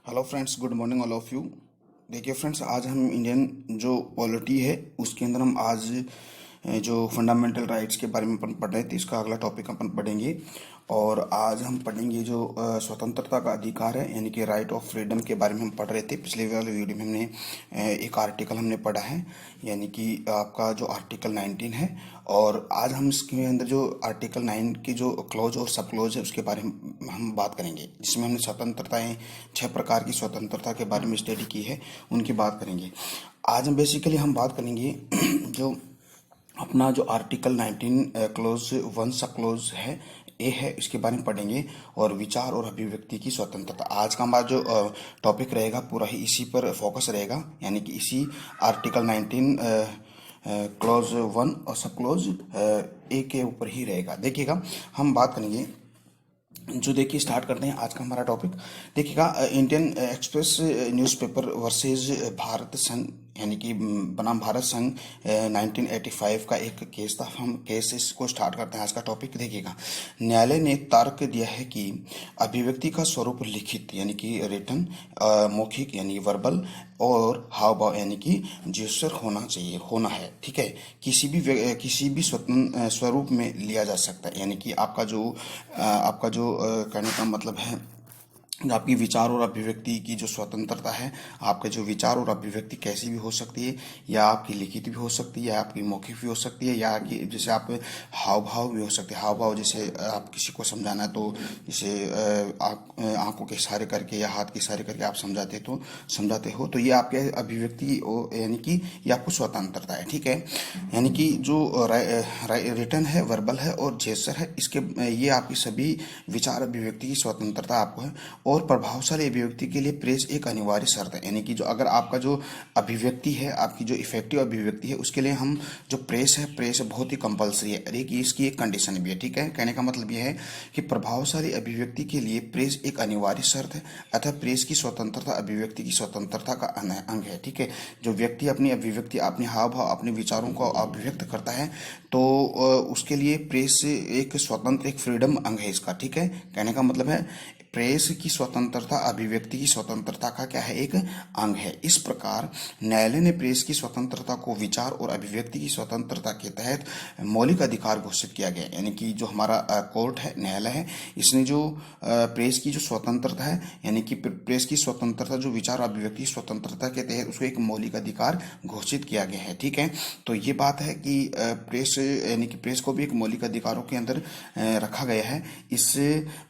Hello friends, good morning all of you. देखिए friends, आज हम इंडियन जो पॉलिटी है उसके अंदर हम आज जो फंडामेंटल राइट्स के बारे में अपन पढ़ रहे थे, इसका अगला टॉपिक अपन पढ़ेंगे। और आज हम पढ़ेंगे जो स्वतंत्रता का अधिकार है, यानी कि राइट ऑफ फ्रीडम के बारे में हम पढ़ रहे थे। पिछले वाले वीडियो में हमने एक आर्टिकल हमने पढ़ा है, यानी कि आपका जो आर्टिकल 19 है। और आज हम इसके अंदर जो आर्टिकल 9 की जो क्लॉज और सब क्लॉज है उसके बारे में हम बात करेंगे, जिसमें हमने स्वतंत्रताएं 6 प्रकार की स्वतंत्रता के बारे में स्टडी की है, उनकी बात करेंगे। आज हम बेसिकली हम बात करेंगे जो अपना जो आर्टिकल 19 क्लोज 1 सब क्लोज है, ए है, इसके बारे में पढ़ेंगे। और विचार और अभिव्यक्ति की स्वतंत्रता, आज का हमारा जो टॉपिक रहेगा पूरा ही इसी पर फोकस रहेगा, यानी कि इसी आर्टिकल 19 क्लोज 1 और सब क्लोज ए के ऊपर ही रहेगा। देखिएगा, हम बात करेंगे जो, देखिए स्टार्ट करते हैं आज का हमारा टॉपिक। देखिएगा, Indian express newspaper versus Bharat संघ, यानी कि बनाम भारत संघ 1985 का एक केस था। हम केस को स्टार्ट करते हैं आज का टॉपिक। देखिएगा, न्यायालय ने तर्क दिया है कि अभिव्यक्ति का स्वरूप लिखित यानी कि रिटन, मौखिक यानी वर्बल, और हाव भाव यानी कि जेस्चर होना चाहिए, होना है। ठीक है, किसी भी स्वतंत्र स्वरूप में लिया जा सकता है, यानी कि आपका जो कहने का मतलब है, आपकी विचार और अभिव्यक्ति की जो स्वतंत्रता है, आपके जो विचार और अभिव्यक्ति कैसी भी हो सकती है, या आपकी लिखित भी हो सकती है, या आपकी मौखिक भी हो सकती है, या कि जैसे आप हाव भाव भी हो सकते हैं। हाव भाव जैसे आप किसी को समझाना है तो जैसे आंखों के इशारे करके या हाथ के इशारे करके आप समझाते हो, तो ये आपके अभिव्यक्ति यानी कि ये आपको स्वतंत्रता है। ठीक है, यानी कि जो रिटन है, वर्बल है और जेस्चर है, इसके ये आपकी सभी विचार अभिव्यक्ति की स्वतंत्रता आपको है। और प्रभावशाली अभिव्यक्ति के लिए प्रेस एक अनिवार्य शर्त है, यानी कि जो अगर आपका जो अभिव्यक्ति है, आपकी जो इफेक्टिव अभिव्यक्ति है, उसके लिए हम जो प्रेस बहुत ही कंपलसरी है, अरे कि इसकी एक कंडीशन भी है। ठीक है, कहने का मतलब यह है कि प्रभावशाली अभिव्यक्ति के लिए प्रेस एक अनिवार्य शर्त है, अतः प्रेस की स्वतंत्रता अभिव्यक्ति की स्वतंत्रता का अंग है। ठीक है, जो व्यक्ति अपनी अभिव्यक्ति, अपने हाव भाव, अपने विचारों को अभिव्यक्त करता है, तो उसके लिए प्रेस एक स्वतंत्र, एक फ्रीडम अंग है इसका। ठीक है, कहने का मतलब है प्रेस की स्वतंत्रता अभिव्यक्ति की स्वतंत्रता का क्या है, एक अंग है। इस प्रकार न्यायालय ने प्रेस की स्वतंत्रता को विचार और अभिव्यक्ति की स्वतंत्रता के तहत मौलिक अधिकार घोषित किया गया, यानी कि जो हमारा कोर्ट है, न्यायालय है, इसने जो प्रेस की जो स्वतंत्रता है, यानी कि प्रेस की स्वतंत्रता जो विचार और अभिव्यक्ति की स्वतंत्रता के तहत उसको एक मौलिक अधिकार घोषित किया गया है। ठीक है, तो ये बात है कि प्रेस यानी कि प्रेस को भी एक मौलिक अधिकारों के अंदर रखा गया है। इस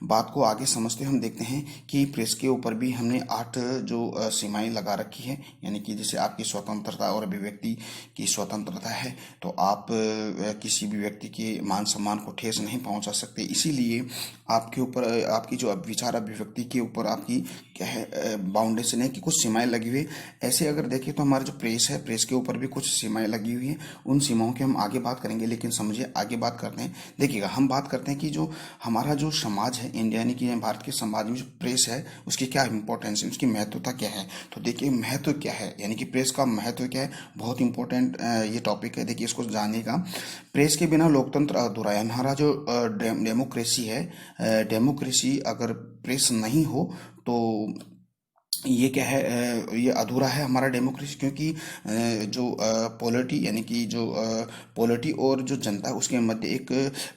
बात को आगे समझते हम देखते हैं कि प्रेस के ऊपर भी हमने 8 जो सीमाएं लगा रखी है, यानी कि जैसे आपकी स्वतंत्रता और अभिव्यक्ति की स्वतंत्रता है, तो आप किसी भी व्यक्ति के मान सम्मान को ठेस नहीं पहुंचा सकते। इसीलिए आपके ऊपर, आपकी जो विचार अभिव्यक्ति के ऊपर आपकी क्या है, बाउंडेशन है कि कुछ सीमाएं लगी हुई है। ऐसे अगर देखें तो हमारा जो प्रेस है, प्रेस के ऊपर भी कुछ सीमाएं लगी हुई हैं। उन सीमाओं की हम आगे बात करेंगे, लेकिन समझिए आगे बात करते हैं। देखिएगा, हम बात करते हैं कि जो हमारा जो समाज है, इंडिया यानी कि भारत के समाज में जो प्रेस है, उसकी क्या इंपॉर्टेंस है, उसकी महत्वता क्या है। तो देखिए, महत्व क्या है, यानी कि प्रेस का महत्व क्या है, बहुत इंपॉर्टेंट ये टॉपिक है। देखिए, इसको जानिएगा। प्रेस के बिना लोकतंत्र अधूरा है। हमारा जो डेमोक्रेसी है, डेमोक्रेसी अगर प्रेस नहीं हो तो ये क्या है, ये अधूरा है हमारा डेमोक्रेसी, क्योंकि जो पॉलिटी यानी कि जो पॉलिटी और जो जनता है उसके मध्य एक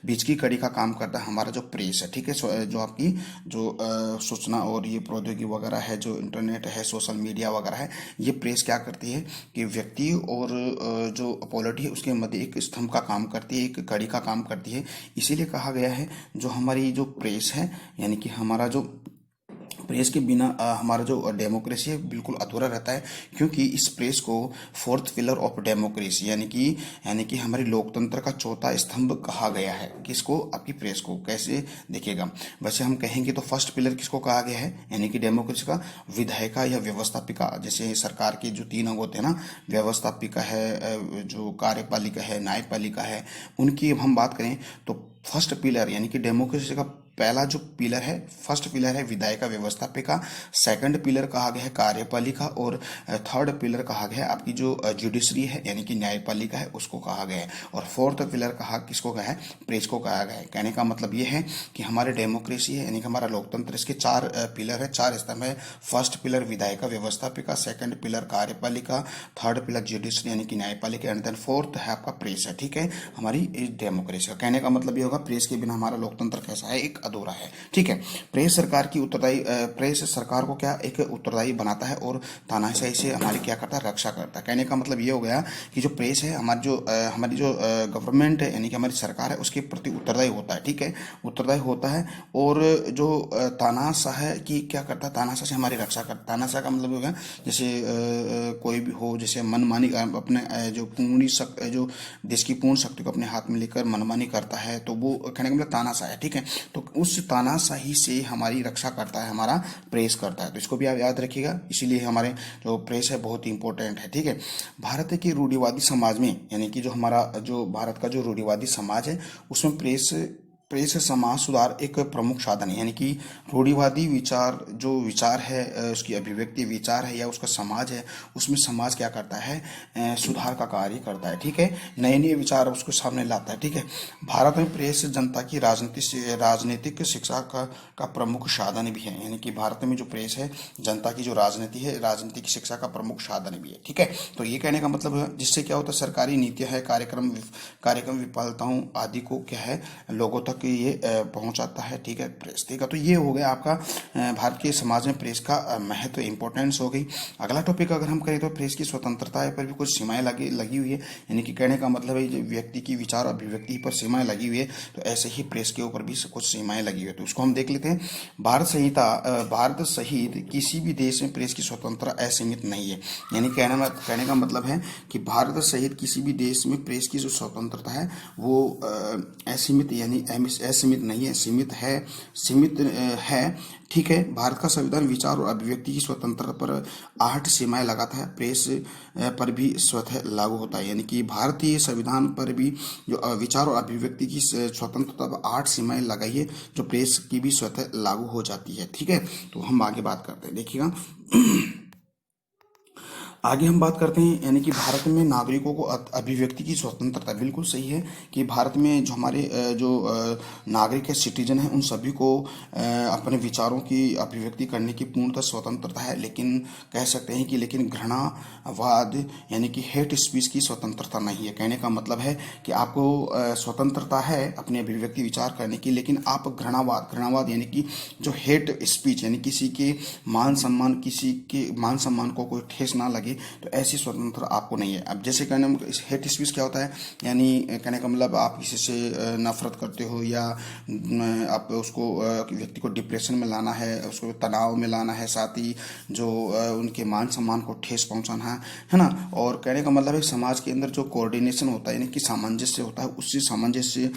बीच की कड़ी का काम करता है हमारा जो प्रेस है। ठीक है, जो आपकी जो सूचना और ये प्रौद्योगिकी वगैरह है, जो इंटरनेट है, सोशल मीडिया वगैरह है, ये प्रेस क्या करती है कि व्यक्ति और जो पॉलिटी है उसके मध्य एक स्तंभ का काम करती है, एक कड़ी का काम करती है। इसीलिए कहा गया है जो हमारी जो प्रेस है, यानी कि हमारा जो प्रेस के बिना हमारा जो डेमोक्रेसी है बिल्कुल अधूरा रहता है, क्योंकि इस प्रेस को फोर्थ पिलर ऑफ डेमोक्रेसी यानी कि हमारे लोकतंत्र का चौथा स्तंभ कहा गया है। किसको? आपकी प्रेस को। कैसे? देखिएगा, वैसे हम कहेंगे तो फर्स्ट पिलर किसको कहा गया है, यानी कि डेमोक्रेसी का, विधायिका या व्यवस्थापिका। जैसे सरकार के जो 3 अंग होते हैं ना, व्यवस्थापिका है, जो कार्यपालिका है, न्यायपालिका है, उनकी हम बात करें तो फर्स्ट पिलर यानी कि डेमोक्रेसी का पहला जो पिलर है, फर्स्ट पिलर है विधायिका व्यवस्थापिका, सेकंड पिलर कहा गया है कार्यपालिका, और थर्ड पिलर कहा गया है आपकी जो जुडिशरी है यानी कि न्यायपालिका है उसको कहा गया है, और फोर्थ पिलर कहा किसको कहा है, प्रेस को कहा गया है। कहने का मतलब ये है कि हमारे डेमोक्रेसी है यानी कि हमारा लोकतंत्र, इसके चार पिलर है, चार स्तंभ है। फर्स्ट पिलर विधायिका व्यवस्थापिका, सेकंड पिलर कार्यपालिका, थर्ड पिलर जुडिशरी यानी कि न्यायपालिका, एंड देन फोर्थ है आपका प्रेस है। ठीक है, हमारी डेमोक्रेसी का कहने का मतलब ये होगा प्रेस के बिना हमारा लोकतंत्र कैसा है, एक अधूरा है। ठीक है, प्रेस सरकार की उत्तरदायी, प्रेस सरकार को क्या एक उत्तरदायी बनाता है और तानाशाही से हमारी क्या करता है, रक्षा करता है। कहने का मतलब ये हो गया कि जो प्रेस है हमारी जो गवर्नमेंट है यानी कि हमारी सरकार है उसके प्रति उत्तरदायी होता है। ठीक है, उत्तरदायी होता है, और जो तानाशाह है कि क्या करता है, तानाशाह से हमारी रक्षा करता है। तानाशाह का मतलब होगा जैसे कोई भी हो, जैसे मनमानी अपने जो देश की पूर्ण शक्ति को अपने हाथ में लेकर मनमानी करता है, तो वो कहने का मतलब तानाशाह है। ठीक है, तो उस तानाशाही से हमारी रक्षा करता है, हमारा प्रेस करता है, तो इसको भी आप याद रखिएगा। इसीलिए हमारे जो प्रेस है बहुत ही इंपॉर्टेंट है। ठीक है, भारत के रूढ़िवादी समाज में यानी कि जो हमारा जो भारत का जो रूढ़िवादी समाज है उसमें प्रेस समाज सुधार एक प्रमुख साधन है। यानी कि रूढ़िवादी विचार जो विचार है उसकी अभिव्यक्ति विचार है या उसका समाज है, उसमें समाज क्या करता है, सुधार का कार्य करता है। ठीक है, नए नए विचार उसको सामने लाता है। ठीक है, भारत में प्रेस जनता की राजनीतिक शिक्षा का प्रमुख साधन भी है। यानी कि भारत में जो प्रेस है जनता की जो राजनीति है, राजनीतिक शिक्षा का प्रमुख साधन भी है। ठीक है, तो ये कहने का मतलब है जिससे क्या होता है, सरकारी नीतियां है, कार्यक्रम विफलताओं आदि को क्या है लोगों तक ये पहुंचाता है। ठीक है, प्रेस। ठीक है, तो ये हो गया आपका भारत के समाज में प्रेस का महत्व, इंपॉर्टेंस हो गई। अगला टॉपिक अगर हम करें तो प्रेस की स्वतंत्रता पर भी कुछ सीमाएं लगी हुई है। यानी कि कहने का मतलब है व्यक्ति की विचार अभिव्यक्ति पर सीमाएं लगी हुई है, तो ऐसे ही प्रेस के ऊपर भी कुछ सीमाएं लगी हुई है। तो उसको हम देख लेते हैं। भारत सहित किसी भी देश में प्रेस की स्वतंत्रता असीमित नहीं है। यानी कहने का मतलब है कि भारत सहित किसी भी देश में प्रेस की जो स्वतंत्रता है वो असीमित यानी असीमित नहीं है, सीमित है। ठीक है, भारत का संविधान विचार और अभिव्यक्ति की स्वतंत्रता पर 8 सीमाएं लगाता है, प्रेस पर भी स्वतः लागू होता है। यानी कि भारतीय संविधान पर भी जो विचार और अभिव्यक्ति की स्वतंत्रता पर 8 सीमाएं लगाई है, जो प्रेस की भी स्वतः लागू हो जाती है। ठीक है, तो हम आगे बात करते हैं, देखिएगा। आगे हम बात करते हैं यानी कि भारत में नागरिकों को अभिव्यक्ति की स्वतंत्रता, बिल्कुल सही है कि भारत में जो हमारे नागरिक है, सिटीजन है, उन सभी को अपने विचारों की अभिव्यक्ति करने की पूर्णतः स्वतंत्रता है। लेकिन कह सकते हैं कि लेकिन घृणावाद यानी कि हेट स्पीच की स्वतंत्रता नहीं है। कहने का मतलब है कि आपको स्वतंत्रता है अपनी अभिव्यक्ति विचार करने की, लेकिन आप घृणावाद यानी कि जो हेट स्पीच यानी किसी के मान सम्मान को कोई ठेस ना लगे, तो ऐसी स्वतंत्रता आपको नहीं है। अब जैसे कहने हेट स्पीच क्या होता है, यानी कहने का मतलब आप किसी से नफरत करते हो या आप उसको व्यक्ति को डिप्रेशन में लाना है, उसको तनाव में लाना है, साथ ही जो उनके मान सम्मान को ठेस पहुंचाना है ना। और कहने का मतलब है समाज के अंदर जो कोऑर्डिनेशन होता है यानी कि सामंजस्य होता है, उसी सामंजस्य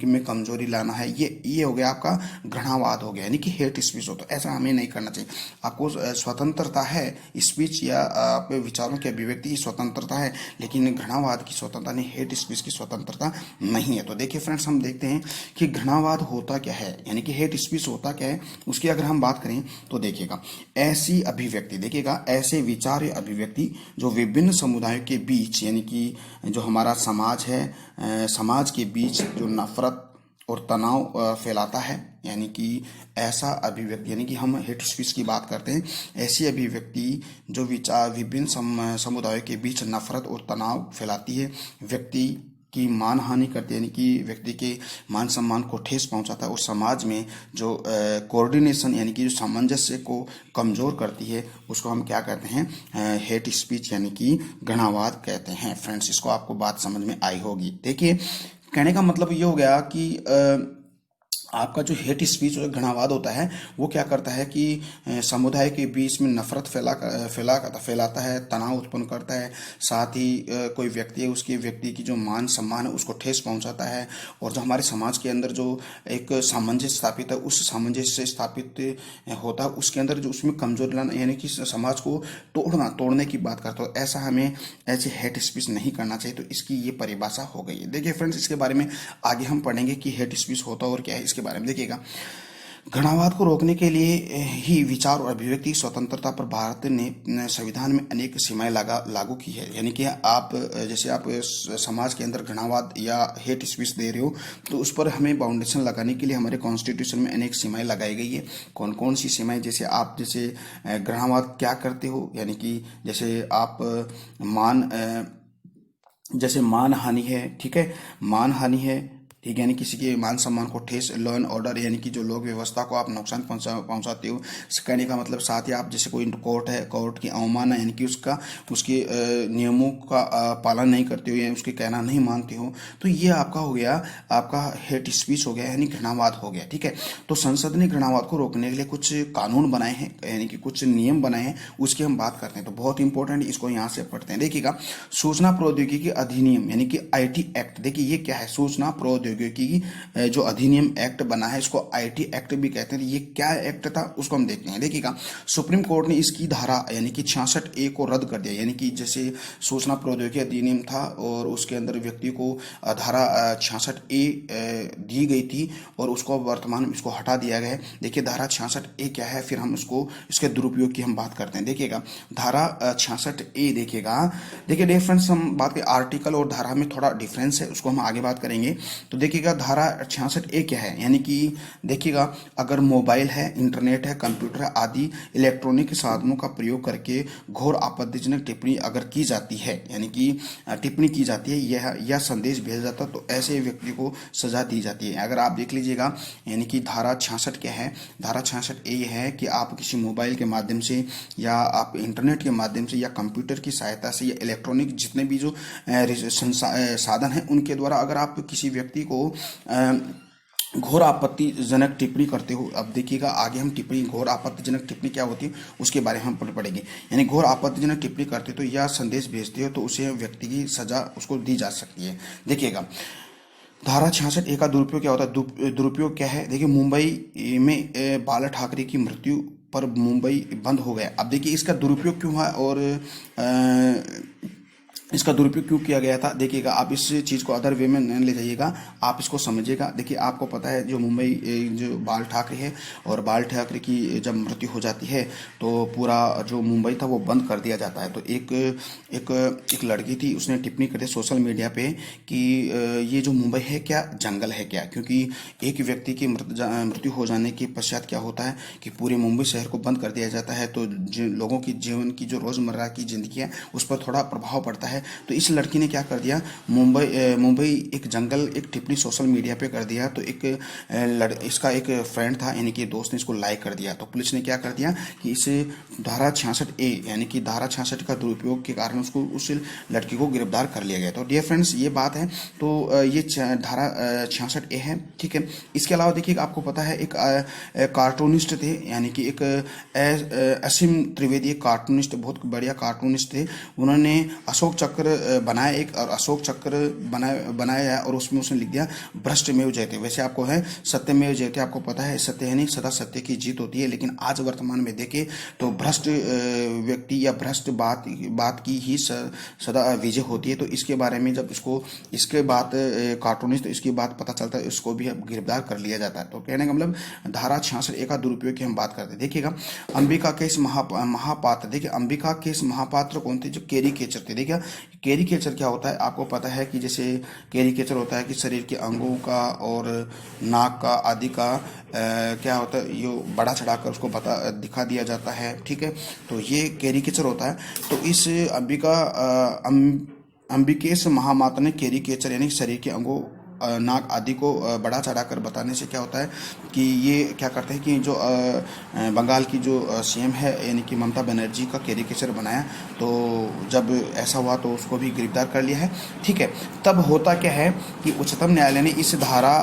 में कमजोरी लाना है, ये हो गया आपका घृणावाद हो गया यानी कि हेट स्पीच होता है। ऐसा हमें नहीं करना चाहिए। आपको स्वतंत्रता है स्पीच या आप विचारों की अभिव्यक्ति की स्वतंत्रता है, लेकिन घृणावाद की स्वतंत्रता नहीं, हेट स्पीच की स्वतंत्रता नहीं है। तो देखिए फ्रेंड्स, हम देखते हैं कि घृणावाद होता क्या है यानी कि हेट स्पीच होता क्या है, उसकी अगर हम बात करें तो देखिएगा ऐसी अभिव्यक्ति, देखिएगा ऐसे विचार या अभिव्यक्ति जो विभिन्न समुदायों के बीच यानी कि जो हमारा समाज है, समाज के बीच जो नफरत और तनाव फैलाता है, यानी कि ऐसा अभिव्यक्ति यानी कि हम हेट स्पीच की बात करते हैं, ऐसी अभिव्यक्ति जो विचार विभिन्न समुदायों के बीच नफरत और तनाव फैलाती है, व्यक्ति की मानहानि करती है यानी कि व्यक्ति के मान सम्मान को ठेस पहुंचाता है, और समाज में जो कोऑर्डिनेशन यानी कि जो सामंजस्य को कमज़ोर करती है, उसको हम क्या कहते हैं, हेट स्पीच यानी कि घृणावाद कहते हैं। फ्रेंड्स, इसको आपको बात समझ में आई होगी। देखिए, कहने का मतलब ये हो गया कि आपका जो हेट स्पीच और घृणावाद होता है वो क्या करता है कि समुदाय के बीच में नफरत फैलाता है, तनाव उत्पन्न करता है, साथ ही कोई व्यक्ति है उसके व्यक्ति की जो मान सम्मान है उसको ठेस पहुंचाता है, और जो हमारे समाज के अंदर जो एक सामंजस्य स्थापित है, उस सामंजस्य स्थापित होता है उसके अंदर जो उसमें कमजोरी लाना यानी कि समाज को तोड़ने की बात करता है। ऐसा हमें ऐसे हेट स्पीच नहीं करना चाहिए। तो इसकी ये परिभाषा हो गई है। देखिए फ्रेंड्स, इसके बारे में आगे हम पढ़ेंगे कि हेट स्पीच होता और क्या है, इसके बारे में देखिएगा। घृणावाद को रोकने के लिए ही विचार और अभिव्यक्ति स्वतंत्रता पर भारत ने संविधान में अनेक सीमाएं लागू की है। यानी कि आप जैसे आप समाज के अंदर घृणावाद या हेट स्पीच दे रहे हो तो उस पर हमें बाउंडेशन लगाने के लिए हमारे कॉन्स्टिट्यूशन में अनेक सीमाएं लगाई गई है। कौन कौन सी सीमाएं? जैसे आप जैसे घृणावाद क्या करते हो, यानी कि जैसे आप जैसे मान हानि है, ठीक है, मान हानि है, ठीक है, यानी किसी के मान सम्मान को ठेस, लॉ एंड ऑर्डर यानी कि जो लोक व्यवस्था को आप नुकसान पहुंचाते हो, कहने का मतलब साथ ही आप जैसे कोई कोर्ट है, कोर्ट की अवमानना यानी कि उसके नियमों का पालन नहीं करते हो या उसके कहना नहीं मानते हो, तो ये आपका हो गया, आपका हेट स्पीच हो गया, यानी घृणावाद हो गया। ठीक है, तो संसद ने घृणावाद को रोकने के लिए कुछ कानून बनाए हैं, यानी कि कुछ नियम बनाए हैं, उसकी हम बात करते हैं। तो बहुत इंपॉर्टेंट, इसको यहाँ से पढ़ते हैं। देखिएगा, सूचना प्रौद्योगिकी अधिनियम यानी कि आईटी एक्ट। देखिए ये क्या है? सूचना प्रौद्योगिकी की जो अधिनियम एक्ट बना है, इसको आईटी एक्ट भी कहते हैं। ये क्या एक्ट था उसको हम देखते हैं। देखिएगा, सुप्रीम कोर्ट ने इसकी धारा यानी कि 66A को रद्द कर दिया। यानी कि जैसे सूचना प्रौद्योगिकी अधिनियम था और उसके अंदर व्यक्ति को धारा 66A दी गई थी और उसको वर्तमान में इसको हटा दिया गया है। देखिए धारा 66A क्या है, फिर हम इसके दुरुपयोग की हम बात करते हैं। देखिएगा, धारा 66A देखिएगा, देखिए डिफरेंस हम बात करें, आर्टिकल और धारा में थोड़ा डिफरेंस है, उसको हम आगे बात करेंगे। तो देखिएगा धारा 66A क्या है, यानी कि देखिएगा, अगर मोबाइल है, इंटरनेट है, कंप्यूटर है आदि इलेक्ट्रॉनिक साधनों का प्रयोग करके घोर आपत्तिजनक टिप्पणी अगर की जाती है, यानी कि टिप्पणी की जाती है यह संदेश भेजा जाता है, तो ऐसे व्यक्ति को सजा दी जाती है। अगर आप देख लीजिएगा, यानी कि धारा 66 क्या है, धारा 66A है कि आप किसी मोबाइल के माध्यम से या आप इंटरनेट के माध्यम से या कंप्यूटर की सहायता से या इलेक्ट्रॉनिक जितने भी जो साधन है उनके द्वारा अगर आप किसी व्यक्ति को घोर आपत्तिजनक टिप्पणी करते हो। अब देखिएगा आगे हम टिप्पणी, घोर आपत्तिजनक टिप्पणी क्या होती है उसके बारे में हम पढ़ेंगे। यानी घोर आपत्तिजनक टिप्पणी करते तो या संदेश भेजते हो तो उसे व्यक्ति की सजा उसको दी जा सकती है। देखिएगा, धारा 66A का दुरुपयोग क्या होता है? दुरुपयोग क्या है? देखिए, मुंबई में बाला ठाकरे की मृत्यु पर मुंबई बंद हो गया। अब देखिए इसका दुरुपयोग क्यों हुआ और इसका दुरुपयोग क्यों किया गया था। देखिएगा, आप इस चीज़ को अदर वे में न ले जाइएगा, आप इसको समझिएगा। देखिए, आपको पता है जो मुंबई जो बाल ठाकरे है और बाल ठाकरे की जब मृत्यु हो जाती है तो पूरा जो मुंबई था वो बंद कर दिया जाता है। तो एक लड़की थी, उसने टिप्पणी कर दी सोशल मीडिया पे कि ये जो मुंबई है क्या जंगल है क्या, क्योंकि एक व्यक्ति की मृत्यु हो जाने के पश्चात क्या होता है कि पूरे मुंबई शहर को बंद कर दिया जाता है। तो लोगों की जीवन की जो रोज़मर्रा की ज़िंदगी है उस पर थोड़ा प्रभाव पड़ता है। तो इस लड़की ने क्या कर दिया, मुंबई एक जंगल, एक टिप्पणी सोशल मीडिया पे कर दिया। तो इसका एक फ्रेंड था, यानी कि दोस्त ने इसको लाइक कर दिया। तो पुलिस ने क्या कर दिया कि इस धारा 66A यानी कि धारा 66 का दुरुपयोग के कारण उस लड़की को गिरफ्तार कर लिया गया। तो डियर फ्रेंड्स, ये बात है। तो ये धारा 66A है, ठीक है। इसके अलावा देखिए, आपको पता है एक कार्टूनिस्ट थे, यानी कि एक असीम त्रिवेदी, एक कार्टूनिस्ट, बहुत बढ़िया कार्टूनिस्ट थे। उन्होंने अशोक चक्र बनाया, एक और अशोक चक्र बनाया और उसमें उसने लिख दिया भ्रष्टमेव जयते। वैसे आपको है सत्यमेव जयते, आपको पता है सत्य है नहीं, सदा सत्य की जीत होती है। लेकिन आज वर्तमान में देखें तो भ्रष्ट व्यक्ति या भ्रष्ट बात की ही सदा विजय होती है। तो इसके बारे में जब इसके बात कार्टूनिस्ट, तो इसकी बात पता चलता है, इसको भी गिरफ्तार कर लिया जाता है। तो कहने का मतलब धारा 66A का दुरुपयोग की हम बात करते हैं। देखिएगा, अंबिका केस महापात्र। देखिए, अंबिका केस महापात्र कौन थे? जो कैरिकेचर थे। देखिए, कैरिकेचर क्या होता है? आपको पता है कि जैसे कैरिकेचर होता है कि शरीर के अंगों का और नाक का आदि का क्या होता है, ये बड़ा चढ़ाकर उसको दिखा दिया जाता है, ठीक है। तो ये कैरिकेचर होता है। तो इस अंबिकेश महामात्र ने कैरिकेचर यानी शरीर के अंगों, नाक आदि को बढ़ा चढ़ाकर बताने से क्या होता है कि ये क्या करते हैं कि जो बंगाल की जो सीएम है यानी कि ममता बनर्जी का कैरिकेचर बनाया। तो जब ऐसा हुआ तो उसको भी गिरफ्तार कर लिया है, ठीक है। तब होता क्या है कि उच्चतम न्यायालय ने इस धारा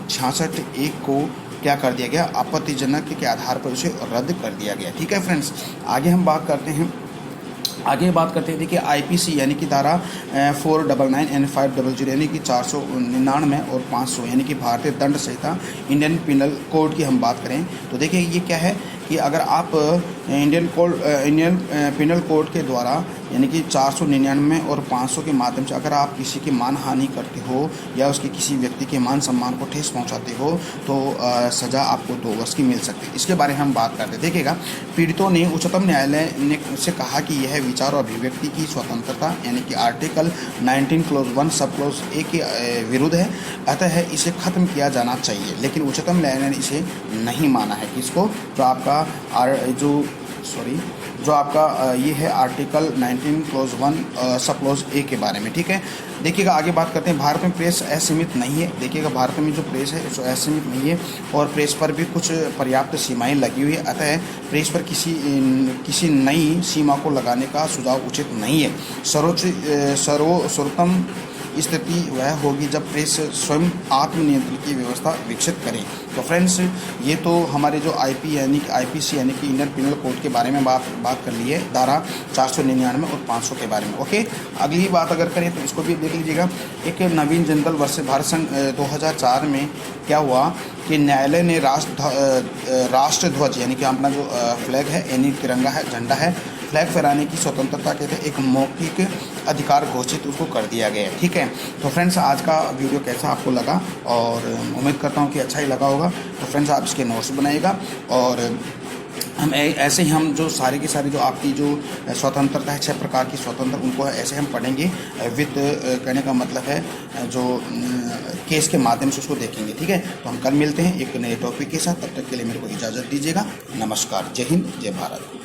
66A को क्या कर दिया गया, आपत्तिजनक के आधार पर उसे रद्द कर दिया गया, ठीक है फ्रेंड्स। आगे हम बात करते हैं, देखिए आईपीसी यानी कि धारा 499 एंड 500 यानी कि 499 और 500 यानी कि भारतीय दंड संहिता, इंडियन पिनल कोड की हम बात करें तो देखिए ये क्या है कि अगर आप इंडियन पिनल कोड के द्वारा यानी कि 499 और 500 के माध्यम से अगर आप किसी की मानहानि करते हो या उसके किसी व्यक्ति के मान सम्मान को ठेस पहुंचाते हो तो सज़ा आपको 2 वर्ष की मिल सकती है। इसके बारे में हम बात करते हैं। देखिएगा, पीड़ितों ने उच्चतम न्यायालय ने से कहा कि यह विचार और अभिव्यक्ति की स्वतंत्रता यानी कि आर्टिकल 19 क्लोज 1 सब क्लोज ए के विरुद्ध है, अतः इसे खत्म किया जाना चाहिए। लेकिन उच्चतम न्यायालय ने इसे नहीं माना है। किसको? जो आपका ये है आर्टिकल 19 क्लोज 1 सब क्लोज ए के बारे में। ठीक है, देखिएगा आगे बात करते हैं। भारत में प्रेस असीमित नहीं है। देखिएगा, भारत में जो प्रेस है वो असीमित नहीं है और प्रेस पर भी कुछ पर्याप्त सीमाएं लगी हुई है, अतः प्रेस पर किसी नई सीमा को लगाने का सुझाव उचित नहीं है। सर्वोत्तम स्थिति वह होगी जब प्रेस स्वयं आत्मनियंत्रण की व्यवस्था विकसित करे। तो फ्रेंड्स, ये तो हमारे जो आईपीसी यानी कि इंडियन पिनल कोड के बारे में बात कर ली है, धारा 499 और 500 के बारे में। ओके, अगली बात अगर करें तो इसको भी देख लीजिएगा। एक नवीन जनरल वर्ष भारत संघ 2004 में क्या हुआ कि न्यायालय ने राष्ट्र ध्वज यानी कि अपना जो फ्लैग है यानी तिरंगा है, झंडा है, फ्लैग फहराने की स्वतंत्रता के थे एक मौखिक अधिकार घोषित उसको कर दिया गया है। ठीक है, तो फ्रेंड्स आज का वीडियो कैसा आपको लगा, और उम्मीद करता हूँ कि अच्छा ही लगा होगा। तो फ्रेंड्स आप इसके नोट्स बनाइएगा और हम ऐसे ही हम जो सारे के सारे जो आपकी जो स्वतंत्रता है 6 प्रकार की स्वतंत्र, उनको ऐसे हम पढ़ेंगे विद कहने का मतलब है जो केस के माध्यम से उसको देखेंगे। ठीक है, तो हम कल मिलते हैं एक नए टॉपिक के साथ। तब तक के लिए मेरे को इजाज़त दीजिएगा। नमस्कार, जय हिंद, जय भारत।